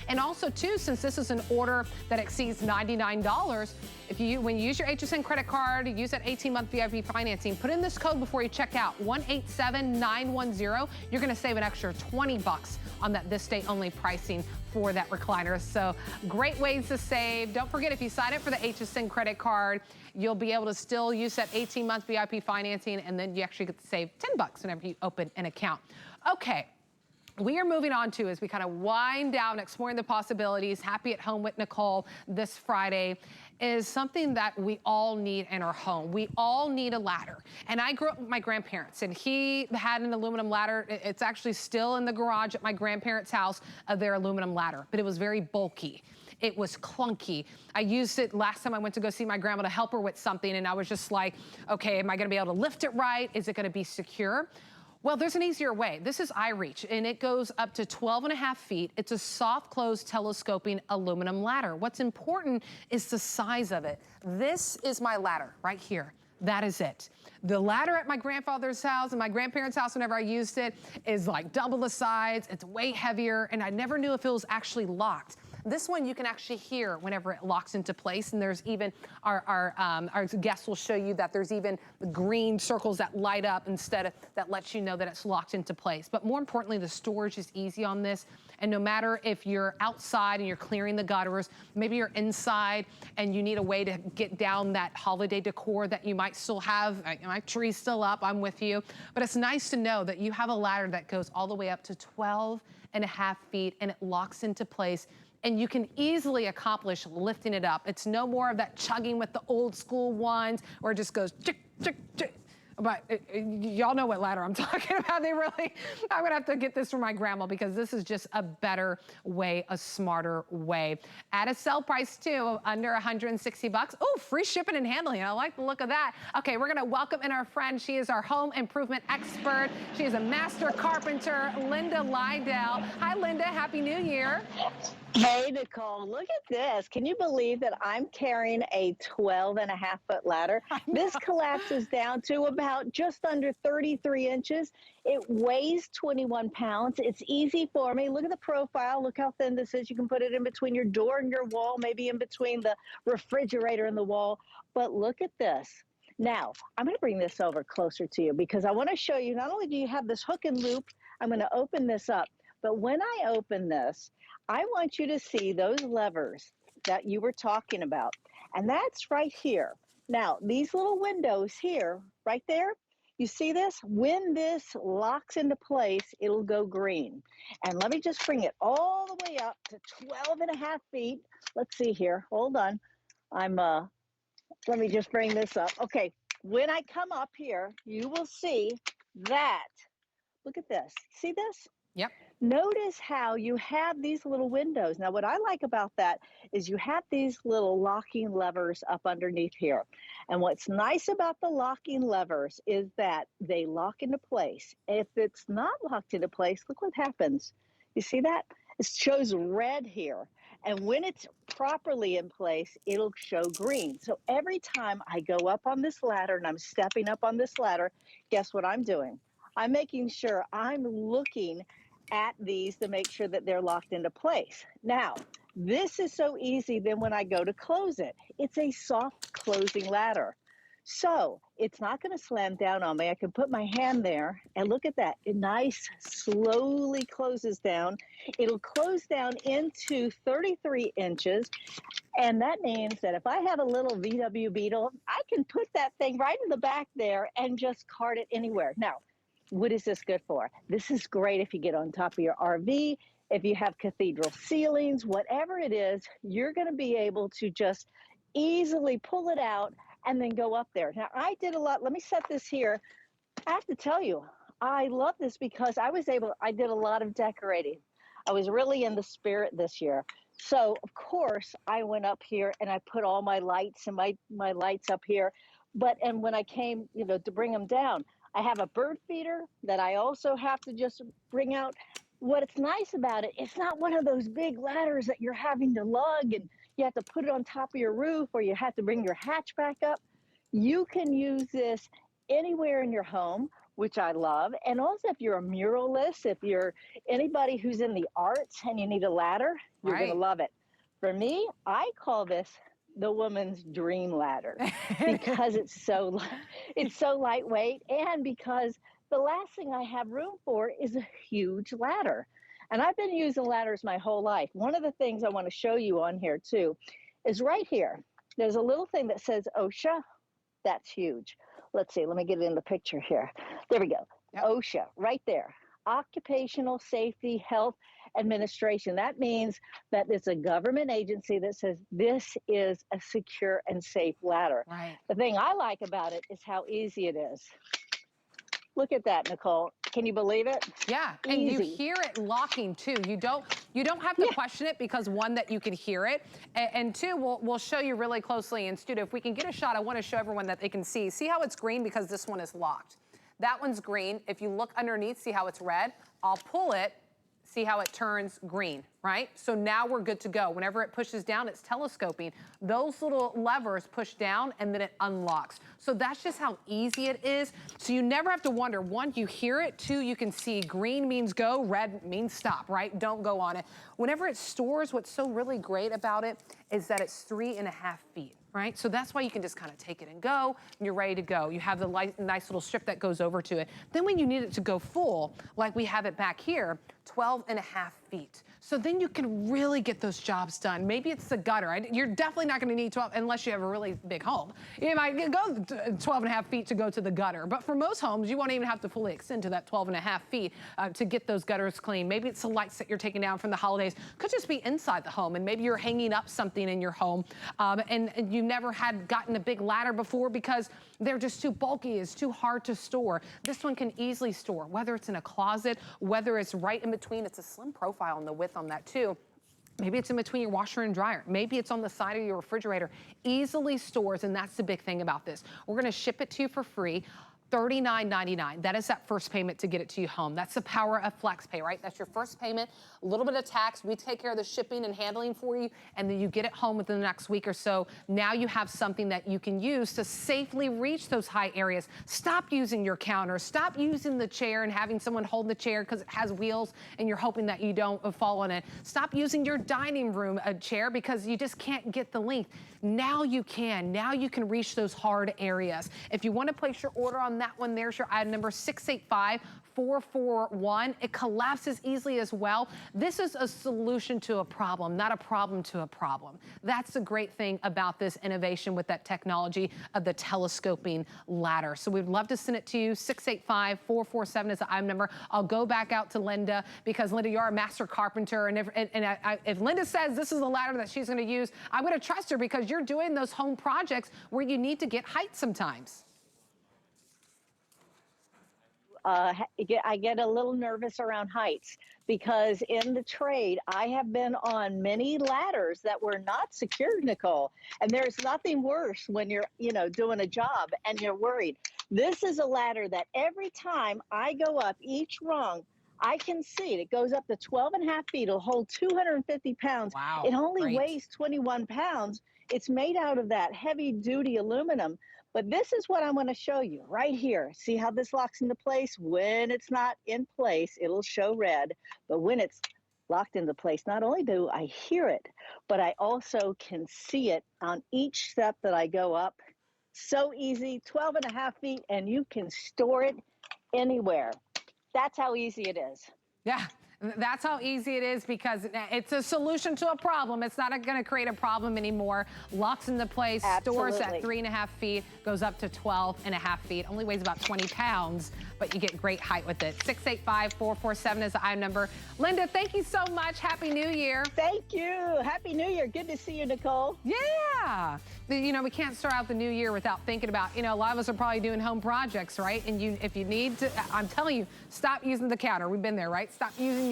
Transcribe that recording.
And also too, since this is an order that exceeds $99, when you use your HSN credit card, use that 18-month VIP financing, put in this code before you check out, 187910. You're gonna save an extra 20 bucks on that this day only pricing for that recliner. So great ways to save. Don't forget, if you sign up for the HSN credit card, you'll be able to still use that 18-month VIP financing, and then you actually get to save 10 bucks whenever you open an account. Okay. We are moving on to, as we kind of wind down, exploring the possibilities, Happy at Home with Nicole this Friday, is something that we all need in our home. We all need a ladder. And I grew up with my grandparents, and he had an aluminum ladder. It's actually still in the garage at my grandparents' house of their aluminum ladder, but it was very bulky. It was clunky. I used it last time I went to go see my grandma to help her with something, and I was just like, okay, am I gonna be able to lift it right? Is it gonna be secure? Well, there's an easier way. This is iReach, and it goes up to 12.5 feet. It's a soft close telescoping aluminum ladder. What's important is the size of it. This is my ladder right here. That is it. The ladder at my grandfather's house and my grandparents' house, whenever I used it, is like double the size. It's way heavier, and I never knew if it was actually locked. This one you can actually hear whenever it locks into place, and there's even, our guests will show you that there's even green circles that light up instead of, that lets you know that it's locked into place. But more importantly, the storage is easy on this, and no matter if you're outside and you're clearing the gutters, maybe you're inside and you need a way to get down that holiday decor that you might still have. My tree's still up, I'm with you. But it's nice to know that you have a ladder that goes all the way up to 12.5 feet, and it locks into place. And you can easily accomplish lifting it up. It's no more of that chugging with the old school ones where it just goes chick, chick, chick. But y'all know what ladder I'm talking about. I'm gonna have to get this from my grandma, because this is just a better way, a smarter way. At a sale price too, of under 160 bucks. Oh, free shipping and handling. I like the look of that. Okay, we're gonna welcome in our friend. She is our home improvement expert. She is a master carpenter, Linda Lydell. Hi, Linda, Happy New Year. Hey, Nicole, look at this. Can you believe that I'm carrying a 12.5-foot ladder? This collapses down to about just under 33 inches. It weighs 21 pounds. It's easy for me. Look at the profile. Look how thin this is. You can put it in between your door and your wall, maybe in between the refrigerator and the wall. But look at this. Now, I'm going to bring this over closer to you, because I want to show you, not only do you have this hook and loop, I'm going to open this up. But when I open this, I want you to see those levers that you were talking about. And that's right here. Now, these little windows here, right there, you see this? When this locks into place, it'll go green. And let me just bring it all the way up to 12.5 feet. Let's see here. Hold on. Let me just bring this up. Okay, when I come up here, you will see that. Look at this. See this? Yep. Notice how you have these little windows. Now, what I like about that is you have these little locking levers up underneath here. And what's nice about the locking levers is that they lock into place. If it's not locked into place, look what happens. You see that? It shows red here. And when it's properly in place, it'll show green. So every time I go up on this ladder and I'm stepping up on this ladder, guess what I'm doing? I'm making sure I'm looking at these to make sure that they're locked into place. Now, this is so easy then when I go to close it. It's a soft closing ladder. So it's not going to slam down on me. I can put my hand there and look at that. It nice, slowly closes down. It'll close down into 33 inches. And that means that if I have a little VW Beetle, I can put that thing right in the back there and just cart it anywhere. Now, what is this good for? This is great if you get on top of your RV, if you have cathedral ceilings, whatever it is, you're going to be able to just easily pull it out and then go up there. Now, I did a lot. Let me set this here. I have to tell you, I love this because I did a lot of decorating. I was really in the spirit this year. So, of course, I went up here and I put all my lights and my lights up here. And when I came, to bring them down, I have a bird feeder that I also have to just bring out. What's nice about it, it's not one of those big ladders that you're having to lug and you have to put it on top of your roof or you have to bring your hatch back up. You can use this anywhere in your home, which I love. And also, if you're a muralist, if you're anybody who's in the arts and you need a ladder, you're going to love it. For me, I call this the woman's dream ladder because it's so lightweight, and because the last thing I have room for is a huge ladder. And I've been using ladders my whole life. One of the things I want to show you on here too is right here. There's a little thing that says OSHA. That's huge. Let's see, let me get it in the picture here. There we go. Yep. OSHA, right there. Occupational Safety Health Administration. That means that it's a government agency that says this is a secure and safe ladder. Right. The thing I like about it is how easy it is. Look at that, Nicole. Can you believe it? Yeah, Easy. and you hear it locking too. You don't have to question it, because one, that you can hear it, and two, we'll show you really closely in studio. If we can get a shot, I want to show everyone that they can see. See how it's green because this one is locked. That one's green. If you look underneath, see how it's red? I'll pull it, see how it turns green, right? So now we're good to go. Whenever it pushes down, it's telescoping. Those little levers push down and then it unlocks. So that's just how easy it is. So you never have to wonder. One, you hear it. Two, you can see green means go, red means stop, right? Don't go on it. Whenever it stores, what's so really great about it is that it's 3.5 feet. Right? So that's why you can just kind of take it and go, and you're ready to go. You have the nice little strip that goes over to it. Then when you need it to go full, like we have it back here, 12.5 feet. So then you can really get those jobs done. Maybe it's the gutter. You're definitely not going to need 12 unless you have a really big home. You might go 12.5 feet to go to the gutter. But for most homes, you won't even have to fully extend to that 12.5 feet to get those gutters clean. Maybe it's the lights that you're taking down from the holidays. Could just be inside the home, and maybe you're hanging up something in your home, and you never had gotten a big ladder before because they're just too bulky, it's too hard to store. This one can easily store, whether it's in a closet, whether it's right in between. It's a slim profile in the width on that too. Maybe it's in between your washer and dryer. Maybe it's on the side of your refrigerator. Easily stores, and that's the big thing about this. We're gonna ship it to you for free. $39.99. That is that first payment to get it to you home. That's the power of FlexPay, right? That's your first payment, a little bit of tax. We take care of the shipping and handling for you, and then you get it home within the next week or so. Now you have something that you can use to safely reach those high areas. Stop using your counter. Stop using the chair and having someone hold the chair because it has wheels and you're hoping that you don't fall on it. Stop using your dining room chair because you just can't get the length. Now you can. Now you can reach those hard areas. If you want to place your order on that one, there's your item number 685-441. It collapses easily as well. This is a solution to a problem, not a problem to a problem. That's the great thing about this innovation with that technology of the telescoping ladder. So we'd love to send it to you. 685-447 is the item number. I'll go back out to Linda because, Linda, you're a master carpenter. And if Linda says this is a ladder that she's going to use, I'm going to trust her because you're doing those home projects where you need to get height sometimes. I get a little nervous around heights because in the trade, I have been on many ladders that were not secured, Nicole. And there's nothing worse when you're, doing a job and you're worried. This is a ladder that every time I go up each rung, I can see it. It goes up to 12.5 feet. It'll hold 250 pounds. Wow, it only great. weighs 21 pounds. It's made out of that heavy duty aluminum. But this is what I'm going to show you right here. See how this locks into place? When it's not in place, it'll show red. But when it's locked into place, not only do I hear it, but I also can see it on each step that I go up. So easy, 12.5 feet, and you can store it anywhere. That's how easy it is. Yeah. That's how easy it is because it's a solution to a problem. It's not going to create a problem anymore. Locks into place, stores at 3.5 feet, goes up to 12.5 feet. Only weighs about 20 pounds, but you get great height with it. 685-447 is the item number. Linda, thank you so much. Happy New Year. Thank you. Happy New Year. Good to see you, Nicole. Yeah. We can't start out the new year without thinking about, a lot of us are probably doing home projects, right? And if you need to, I'm telling you, stop using the counter. We've been there, right? Stop using